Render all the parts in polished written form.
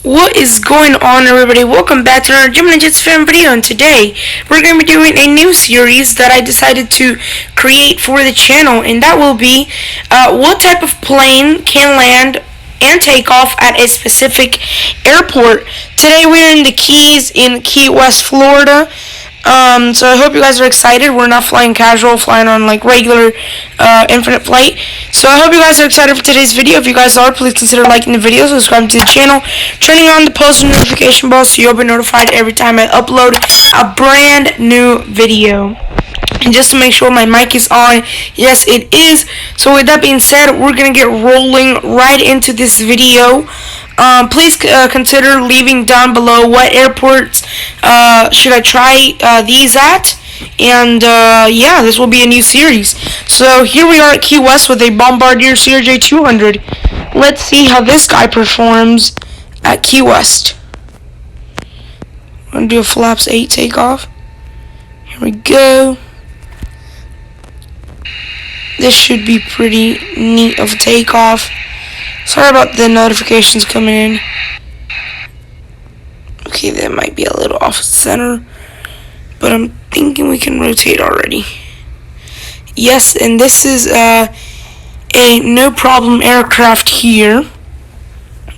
What is going on, everybody? Welcome back to our Gemini Jets Fam video, and today we're going to be doing a new series that I decided to create for the channel, and that will be what type of plane can land and take off at a specific airport. Today we're in the Keys in Key West, Florida. So I hope you guys are excited. We're not flying casual, flying on like regular infinite flight. So I hope you guys are excited for today's video. If you guys are, please consider liking the video, subscribing to the channel, turning on the post notification bell so you'll be notified every time I upload a brand new video. And just to make sure my mic is on, yes it is. So with that being said, we're going to get rolling right into this video. Please consider leaving down below what airports should I try these at. And yeah, this will be a new series. So here we are at Key West with a Bombardier Crj 200. Let's see how this guy performs at Key West. I'm going to do a flaps 8 takeoff. Here we go. This should be pretty neat of a takeoff. Sorry about the notifications coming in. Okay, that might be a little off center, but I'm thinking we can rotate already. Yes, and this is a no problem aircraft here.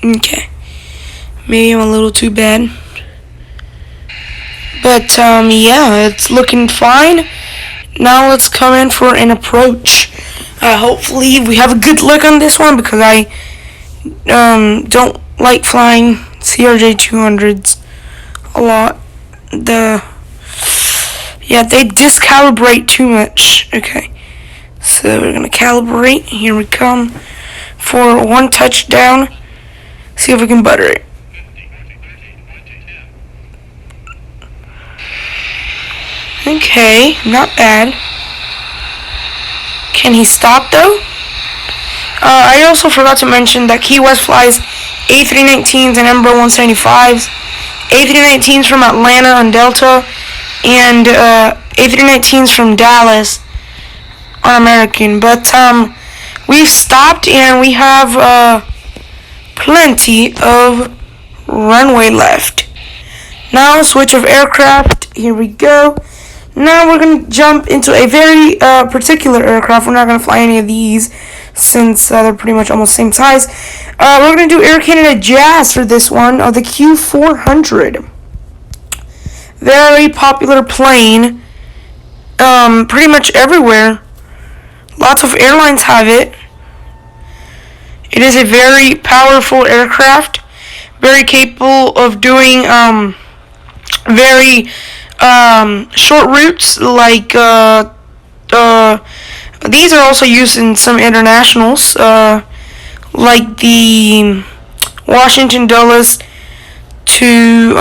Okay, maybe I'm a little too bad, but yeah, it's looking fine. Now let's come in for an approach. Hopefully we have a good look on this one because I don't like flying CRJ 200s a lot. Yeah, they discalibrate too much. Okay, so we're gonna calibrate. Here we come for one touchdown. See if we can butter it. Okay, not bad. Can he stop though? I also forgot to mention that Key West flies A319s and Md11 A319s from Atlanta on Delta, and A319s from Dallas on American. But we've stopped and we have plenty of runway left. Now switch of aircraft. Here we go. Now we're going to jump into a very particular aircraft. We're not going to fly any of these since they're pretty much almost same size. We're going to do Air Canada Jazz for this one, the Q400. Very popular plane, pretty much everywhere. Lots of airlines have it. It is a very powerful aircraft, very capable of doing very short routes, like these are also used in some internationals, like the Washington Dulles to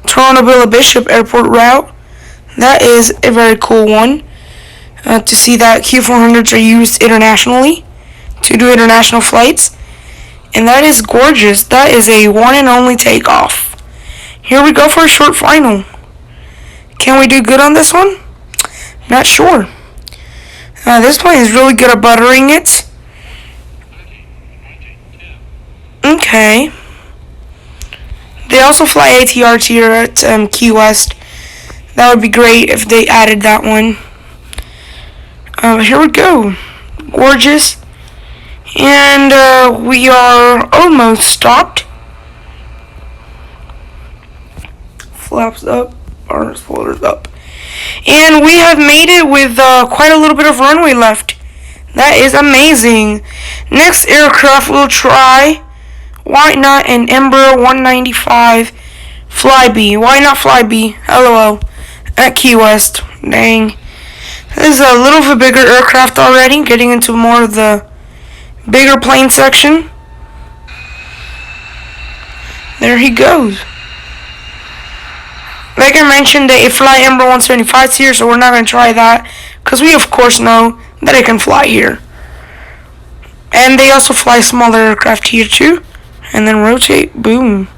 Toronto Billa Bishop Airport route. That is a very cool one to see that Q400s are used internationally to do international flights, and that is gorgeous. That is a one and only takeoff. Here we go for a short final. Can we do good on this one? Not sure. This plane is really good at buttering it. Okay. They also fly ATRs here at Key West. That would be great if they added that one. Here we go. Gorgeous. And we are almost stopped. Flaps up. Our spoilers up. And we have made it with quite a little bit of runway left. That is amazing. Next aircraft we'll try, why not an Embraer 195 Flybe? Why not Flybe? LOL. At Key West. Dang. This is a little bit bigger aircraft already, getting into more of the bigger plane section. There he goes. Like I mentioned, they fly Embraer 175s here, so we're not going to try that, because we of course know that it can fly here. And they also fly smaller aircraft here too. And then rotate, boom.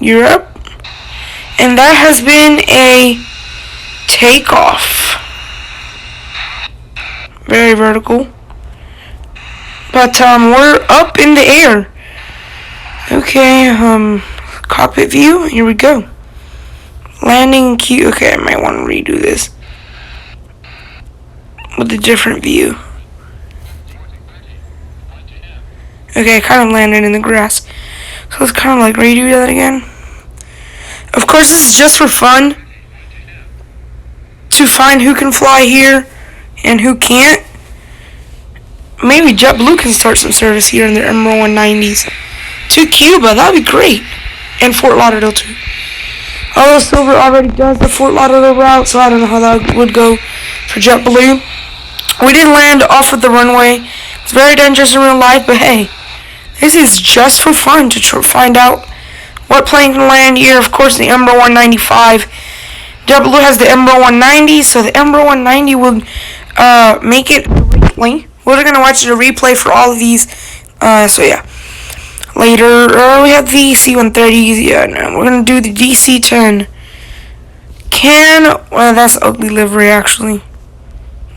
You're up. And that has been a takeoff. Very vertical. But we're up in the air. Okay, cockpit view, here we go. Landing queue, okay, I might want to redo this with a different view. Okay, I kind of landed in the grass. So let's kind of like redo that again. Of course, this is just for fun. To find who can fly here and who can't. Maybe JetBlue can start some service here in their Md11 to Cuba. That'd be great. And Fort Lauderdale too. Although Silver already does the Fort Lauderdale route, so I don't know how that would go for JetBlue. We didn't land off of the runway. It's very dangerous in real life, but hey, this is just for fun to find out what plane can land here. Of course, the Md11 JetBlue has the Md11, so the Md11 will make it replay. We're gonna watch the replay for all of these. So yeah. Later, we have the C-130s. Yeah, no, we're gonna do the DC-10. Well, that's ugly livery actually.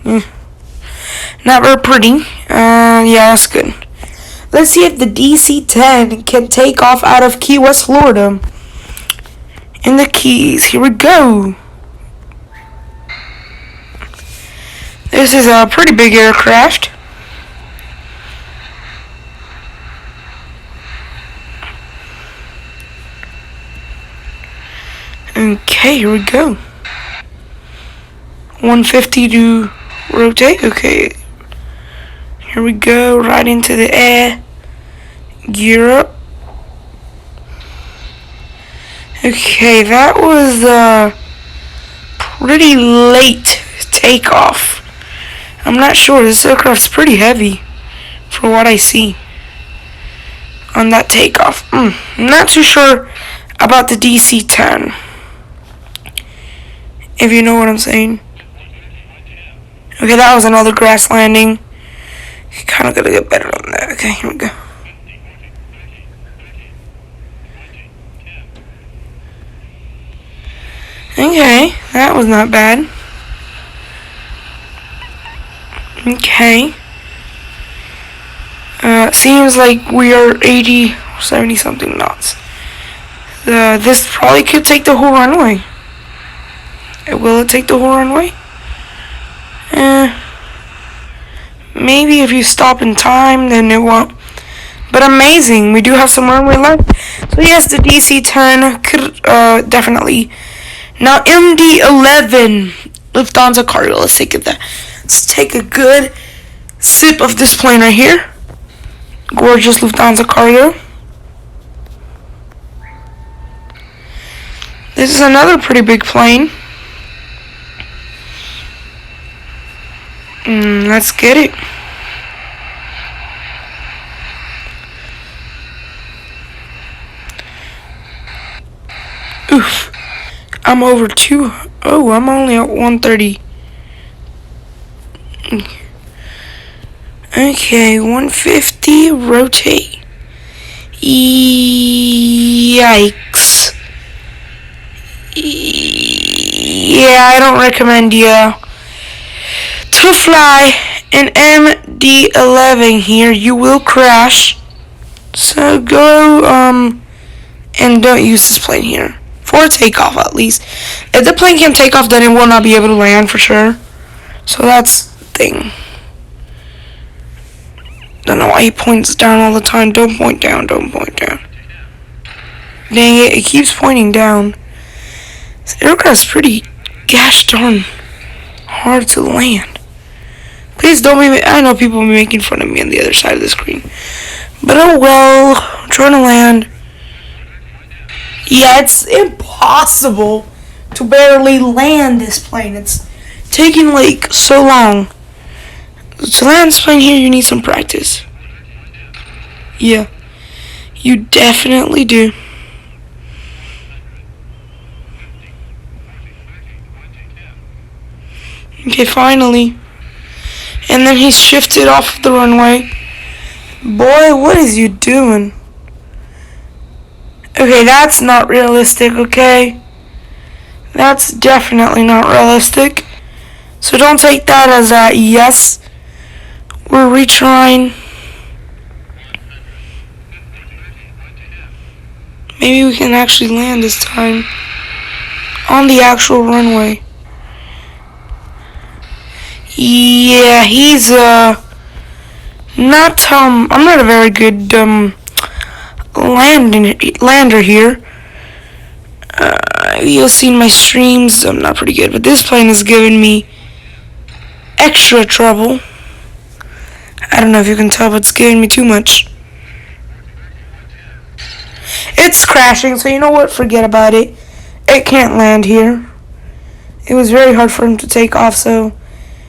Not very pretty. Yeah, that's good. Let's see if the DC-10 can take off out of Key West, Florida. In the Keys, here we go. This is a pretty big aircraft. Okay, here we go. 150 to rotate. Okay. Here we go, right into the air. Gear up. Okay, that was a pretty late takeoff. I'm not sure. This aircraft's pretty heavy for what I see on that takeoff. I'm not too sure about the DC-10. If you know what I'm saying. Okay, that was another grass landing. Kind of gotta get better on that. Okay, here we go. Okay, that was not bad. Okay. Seems like we are 80 or 70 something knots. This probably could take the whole runway. Will it take the whole runway? Maybe if you stop in time, then it won't. But amazing, we do have some runway left. So yes, the DC-10 could definitely. Now Md11 Lufthansa Crj. Let's take that. Let's take a good sip of this plane right here. Gorgeous Lufthansa Crj. This is another pretty big plane. Let's get it. Oof. I'm over 2. Oh, I'm only at 130. Okay, 150, rotate. Yikes. Yeah, I don't recommend you to fly an Md11 here. You will crash. So go, and don't use this plane here. For takeoff, at least. If the plane can take off, then it will not be able to land for sure. So that's the thing. Don't know why he points down all the time. Don't point down, don't point down. Dang it, it keeps pointing down. This aircraft's pretty gosh darn hard to land. Please don't be, I know people will be making fun of me on the other side of the screen. But oh well, I'm trying to land. Yeah, it's impossible to barely land this plane. It's taking like so long. To land this plane here, you need some practice. Yeah, you definitely do. Okay, finally. And then he shifted off the runway. Boy, what is you doing? Okay, that's not realistic, okay? That's definitely not realistic. So don't take that as a yes. We're retrying. Maybe we can actually land this time on the actual runway. Yeah, he's not I'm not a very good lander here. You'll see in my streams I'm not pretty good, but this plane is giving me extra trouble. I don't know if you can tell, but it's giving me too much. It's crashing, so you know what? Forget about it. It can't land here. It was very hard for him to take off, so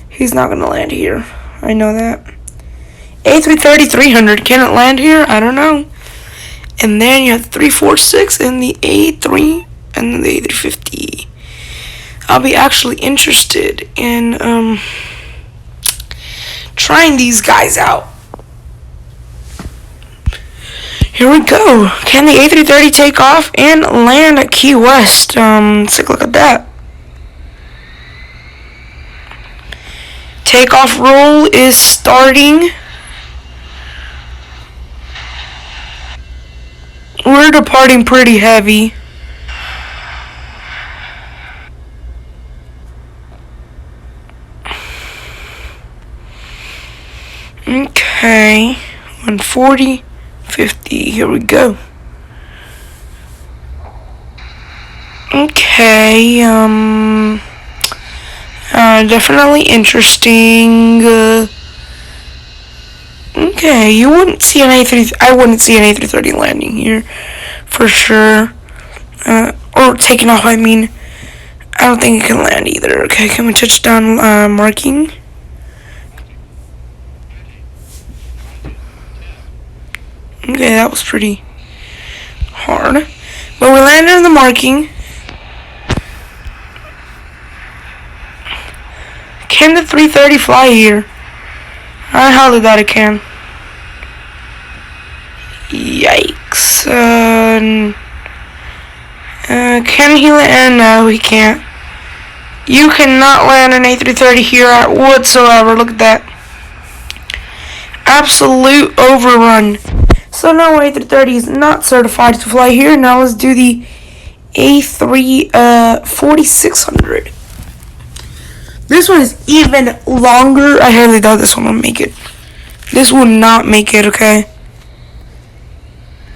he's not going to land here. I know that. A330-300, can it land here? I don't know. And then you have the 346 and the A3 and then the A350. I'll be actually interested in trying these guys out. Here we go. Can the A330 take off and land at Key West? Let's take a look at that. Takeoff roll is starting. We're departing pretty heavy. Okay, 140, 50, here we go. Okay, definitely interesting. Okay, you wouldn't see an I wouldn't see an A330 landing here, for sure. Or taking off, I mean. I don't think it can land either. Okay, can we touch down marking? Okay, that was pretty hard. But we landed on the marking. Can the 330 fly here? I highly doubt it can. Yikes. Can he land? No, he can't. You cannot land an A330 here whatsoever. Look at that. Absolute overrun. So no, A330 is not certified to fly here. Now let's do the A34600. This one is even longer. I highly doubt this one will make it. This will not make it, okay?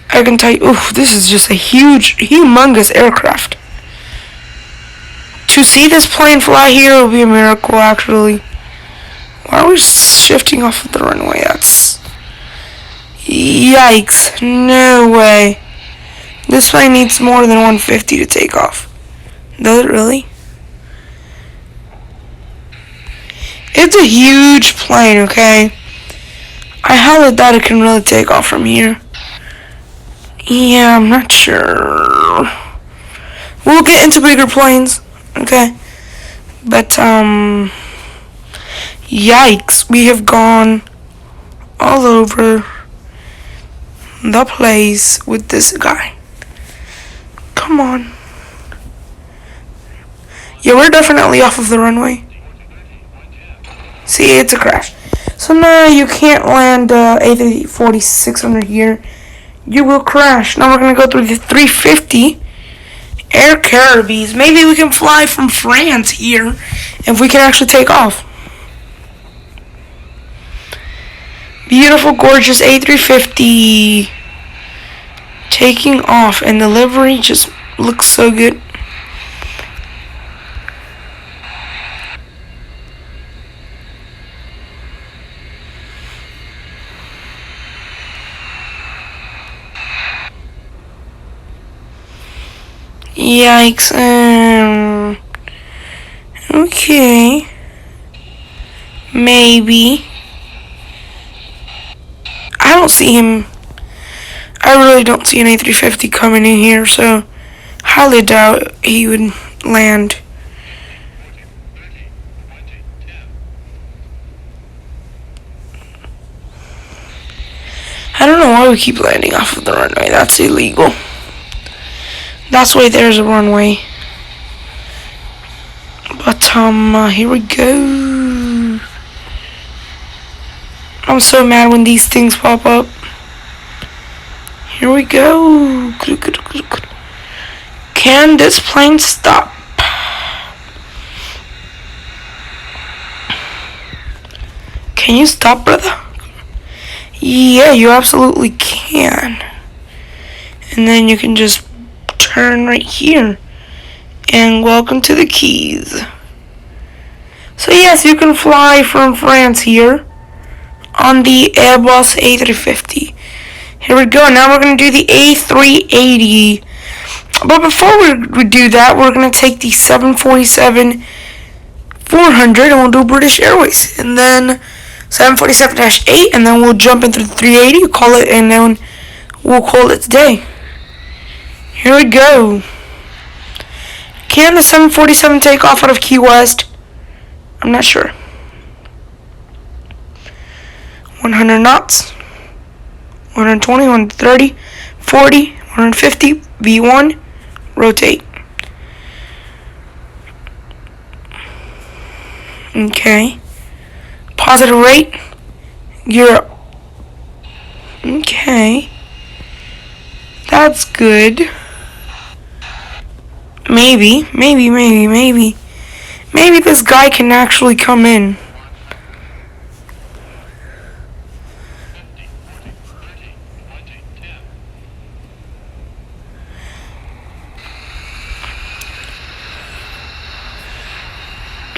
I can tell you, oof, this is just a huge, humongous aircraft. To see this plane fly here will be a miracle, actually. Why are we shifting off of the runway? That's... Yikes. No way. This plane needs more than 150 to take off. Does it really? It's a huge plane, okay? I highly doubt it can really take off from here. Yeah, I'm not sure. We'll get into bigger planes, okay? But, yikes. We have gone all over the place with this guy. Come on. Yeah, we're definitely off of the runway. See, it's a crash. So now you can't land A340-600 here. You will crash. Now we're going to go through the 350 Air Caribbees. Maybe we can fly from France here if we can actually take off. Beautiful, gorgeous A350 taking off, and the livery just looks so good. Yikes. Okay. Maybe. I don't see him. I really don't see an A350 coming in here, so highly doubt he would land. I don't know why we keep landing off of the runway. That's illegal. That's why there's a runway. But, here we go. I'm so mad when these things pop up. Here we go. Can this plane stop? Can you stop, brother? Yeah, you absolutely can. And then you can just turn right here. And welcome to the Keys. So yes, you can fly from France here on the Airbus A350. Here we go. Now we're going to do the A380. But before we do that, we're going to take the 747-400 and we'll do British Airways. And then 747-8 and then we'll jump into the 380, call it, and then we'll call it today. Here we go. Can the 747 take off out of Key West? I'm not sure. 100 knots. 120, 130, 40, 150, V1, rotate. Okay. Positive rate, Europe. Okay. That's good. Maybe this guy can actually come in.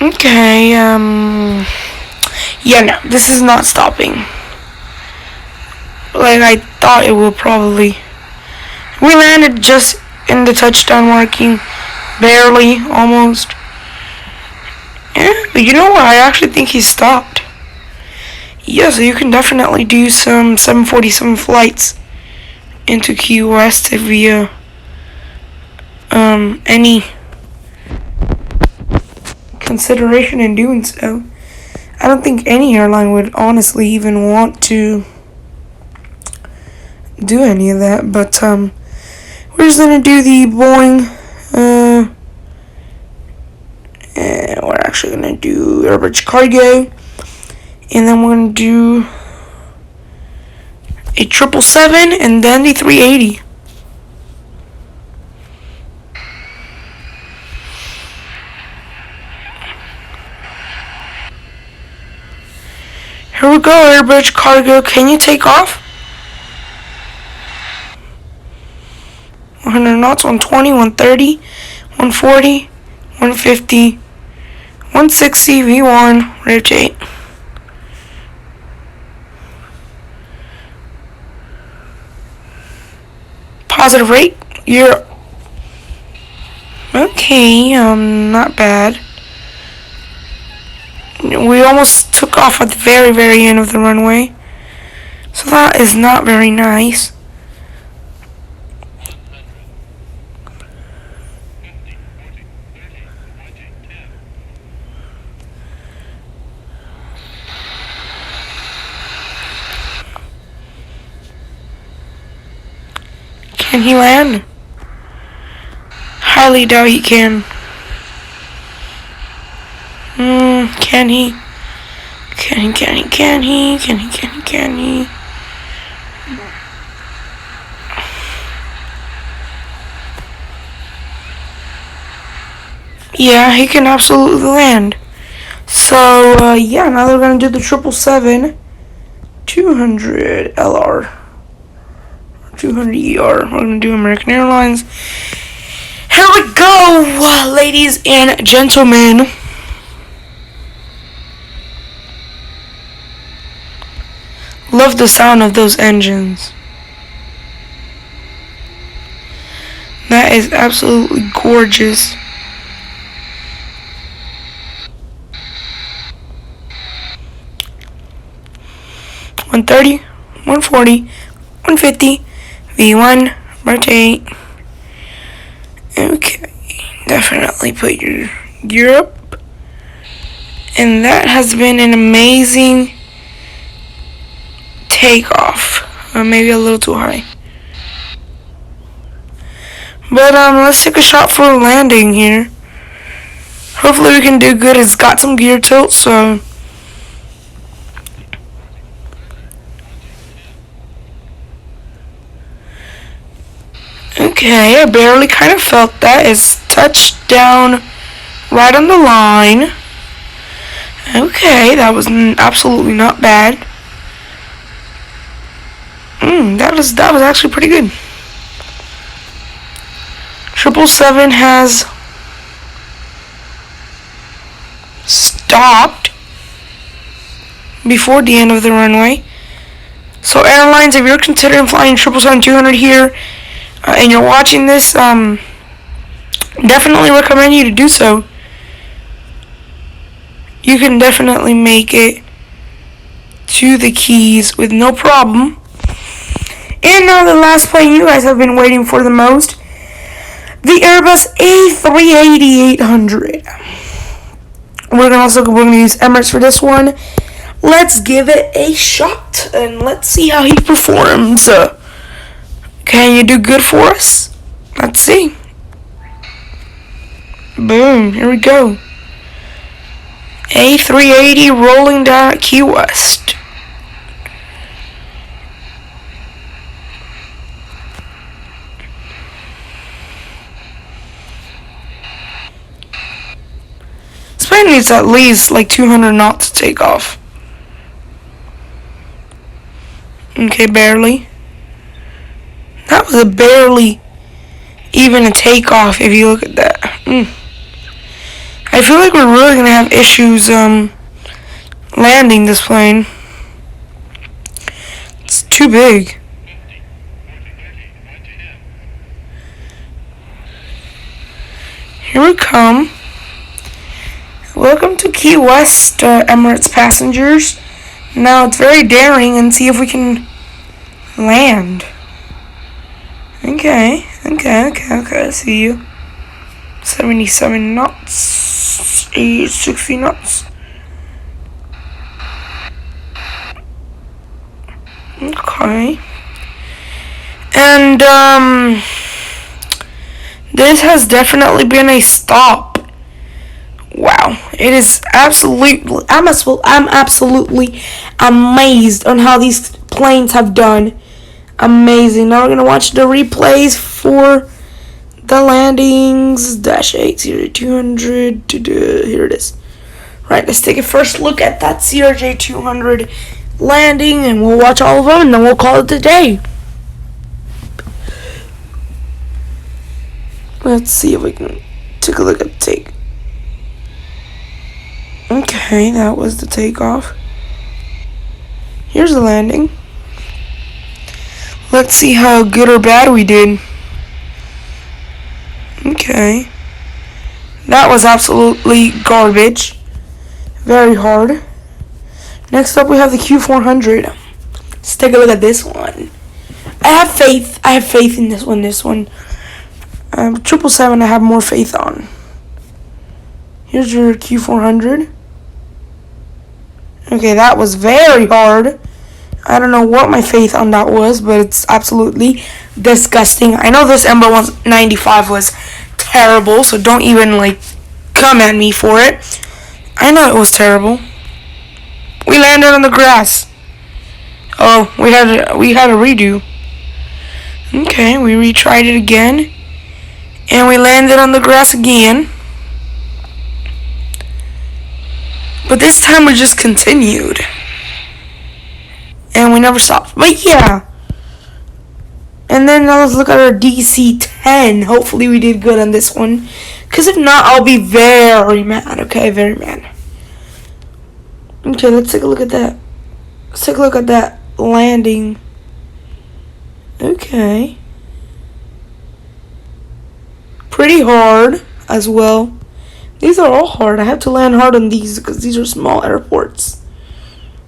Okay, yeah, no, this is not stopping. Like I thought it would probably. We landed just in the touchdown marking, barely, almost. Yeah, but you know what? I actually think he stopped. Yeah, so you can definitely do some 747 flights into Key West via any consideration in doing so. I don't think any airline would honestly even want to do any of that, but we're just gonna do the Boeing. And we're actually gonna do Airbus Cargo, and then we're gonna do a 777 and then the 380. Here we go, Airbus Cargo. Can you take off? 100 knots, 120, 130, 140, 150, 160, V1, rotate. Positive rate, Europe. Okay, not bad. We almost took off at the very end of the runway. So that is not very nice. Can he land? Highly doubt he can. Can he? Can he? Yeah, he can absolutely land. So, yeah, now they're going to do the 777-200 LR. 200 ER. We're going to do American Airlines. Here we go, ladies and gentlemen. Love the sound of those engines. That is absolutely gorgeous. $130, $140, $150, V1, rotate. Okay, definitely put your Europe. And that has been an amazing takeoff. Maybe a little too high. But let's take a shot for a landing here. Hopefully we can do good. It's got some gear tilt, so Okay, I barely kind of felt that. It's touched down right on the line. Okay, that was absolutely not bad. That was actually pretty good. 777 has stopped before the end of the runway. So airlines, if you're considering flying 777-200 here, and you're watching this, definitely recommend you to do so. You can definitely make it to the Keys with no problem. And now the last plane you guys have been waiting for the most, the Airbus A380-800. We're gonna use Emirates for this one. Let's give it a shot and let's see how he performs. Can you do good for us? Let's see. Boom, here we go. A380 rolling down at Key West. This plane needs at least like 200 knots to take off. Okay, barely. That was a barely even a takeoff if you look at that. I feel like we're really going to have issues landing this plane. It's too big. Here we come. Welcome to Key West, Emirates passengers. Now it's very daring and see if we can land. Okay, I see you. 77 knots, 60 knots. Okay. And, this has definitely been a stop. Wow, it is absolutely, I'm absolutely amazed on how these planes have done. Amazing. Now we're going to watch the replays for the landings. Dash 8, CRJ200. Here it is. Right, let's take a first look at that CRJ200 landing, and we'll watch all of them, and then we'll call it a day. Let's see if we can take a look at the take. Okay, that was the takeoff. Here's the landing. Let's see how good or bad we did. Okay. That was absolutely garbage. Very hard. Next up we have the Q400. Let's take a look at this one. I have faith in this one. 777 I have more faith on. Here's your Q400. Okay, that was very hard. I don't know what my faith on that was, but it's absolutely disgusting. I know this Md11 was terrible, so don't even, come at me for it. I know it was terrible. We landed on the grass. Oh, we had a redo. Okay, we retried it again. And we landed on the grass again. But this time we just continued. And we never stopped. But yeah. And then now let's look at our DC-10. Hopefully we did good on this one. Because if not, I'll be very mad. Okay, very mad. Okay, let's take a look at that. Let's take a look at that landing. Okay. Pretty hard as well. These are all hard. I have to land hard on these because these are small airports.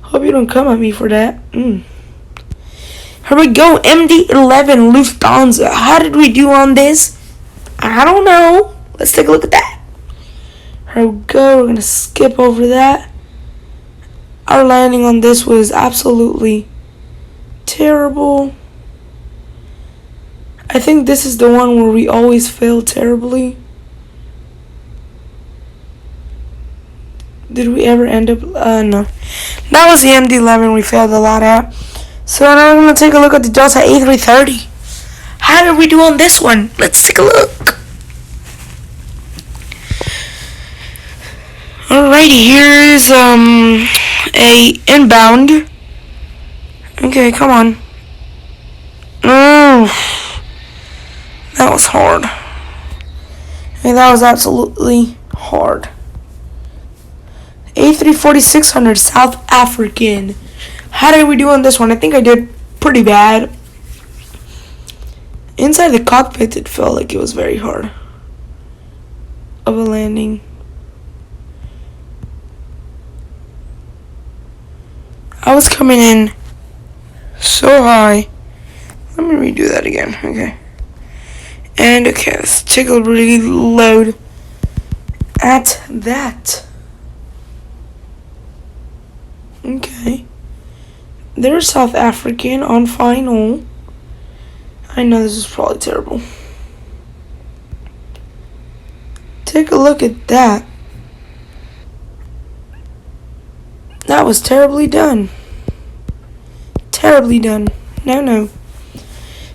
Hope you don't come at me for that. Here we go. Md11 Lufthansa. How did we do on this? I don't know. Let's take a look at that. Here we go. We're going to skip over that. Our landing on this was absolutely terrible. I think this is the one where we always fail terribly. Did we ever end up? No. That was the Md11 we failed a lot at. So now I'm going to take a look at the Delta A330. how did we do on this one? Let's take a look. Alrighty, here's a inbound. Okay, come on. That was hard. Okay, that was absolutely hard. A340-600 South African. How did we do on this one? I think I did pretty bad. Inside the cockpit, it felt like it was very hard of a landing. I was coming in so high. Let me redo that again. Okay. And okay, let's take a reload at that. Okay. There's South African on final. I know this is probably terrible. Take a look at that. That was terribly done. Terribly done. No.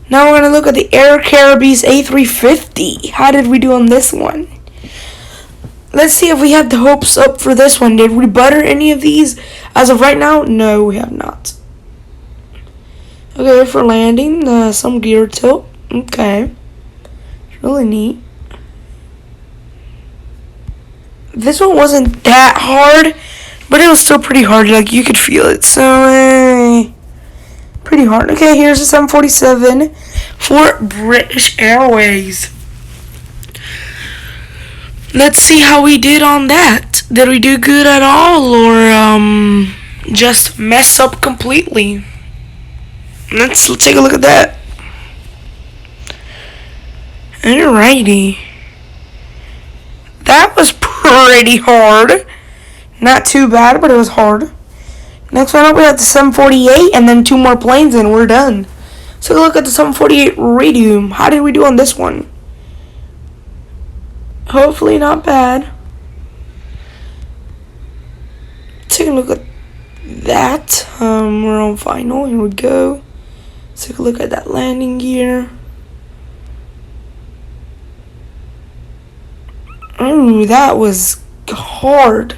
Now we're going to look at the Air Caribbean's A350. How did we do on this one? Let's see if we had the hopes up for this one. Did we butter any of these? As of right now, no, we have not. Okay, for landing, some gear tilt. Okay. Really neat. This one wasn't that hard, but it was still pretty hard. Like, you could feel it. So, pretty hard. Okay, here's a 747 for British Airways. Let's see how we did on that. Did we do good at all, or just mess up completely? Let's take a look at that. Alrighty. That was pretty hard. Not too bad, but it was hard. Next one up, we have the 748, and then 2 more planes, and we're done. Take a look at the 748 Radium. How did we do on this one? Hopefully not bad. Take a look at that. We're on final. Here we go. Take a look at that landing gear. Ooh, that was hard.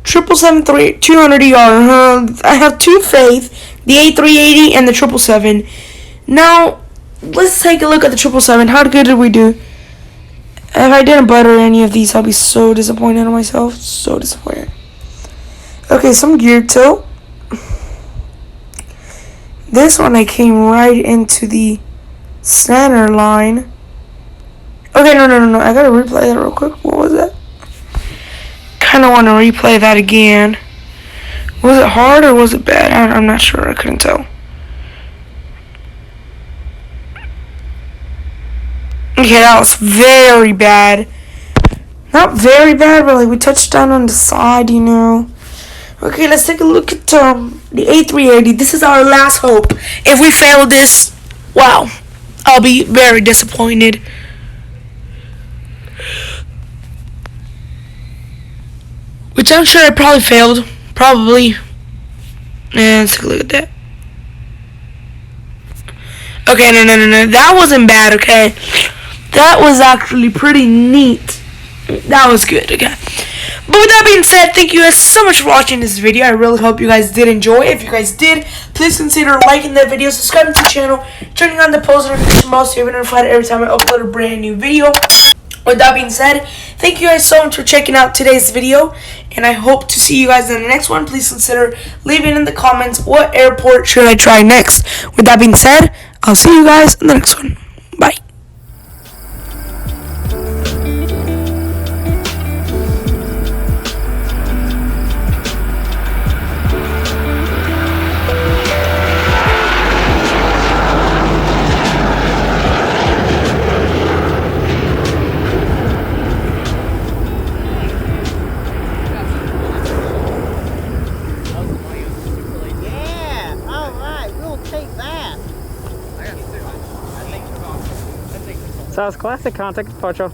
777 200ER. I have 2 faith, the A380 and the 777. Now, let's take a look at the 777. How good did we do? If I didn't butter any of these, I'll be so disappointed in myself. So disappointed. Okay, some gear tilt. This one I came right into the center line. Okay, no. I gotta replay that real quick. What was that? Kinda want to replay that again. Was it hard or was it bad? I'm not sure. I couldn't tell. Okay, that was very bad. Not very bad, but like we touched down on the side, you know. Okay, let's take a look at the A380. This is our last hope. If we fail this, wow, I'll be very disappointed. Which I'm sure I probably failed. Probably. And let's take a look at that. Okay, no. That wasn't bad, okay? That was actually pretty neat. That was good, okay? But with that being said, thank you guys so much for watching this video. I really hope you guys did enjoy. If you guys did, please consider liking the video, subscribing to the channel, turning on the post notification bell so you're notified every time I upload a brand new video. With that being said, thank you guys so much for checking out today's video, and I hope to see you guys in the next one. Please consider leaving in the comments what airport should I try next. With that being said, I'll see you guys in the next one. Bye. Sounds classic. Contact departure.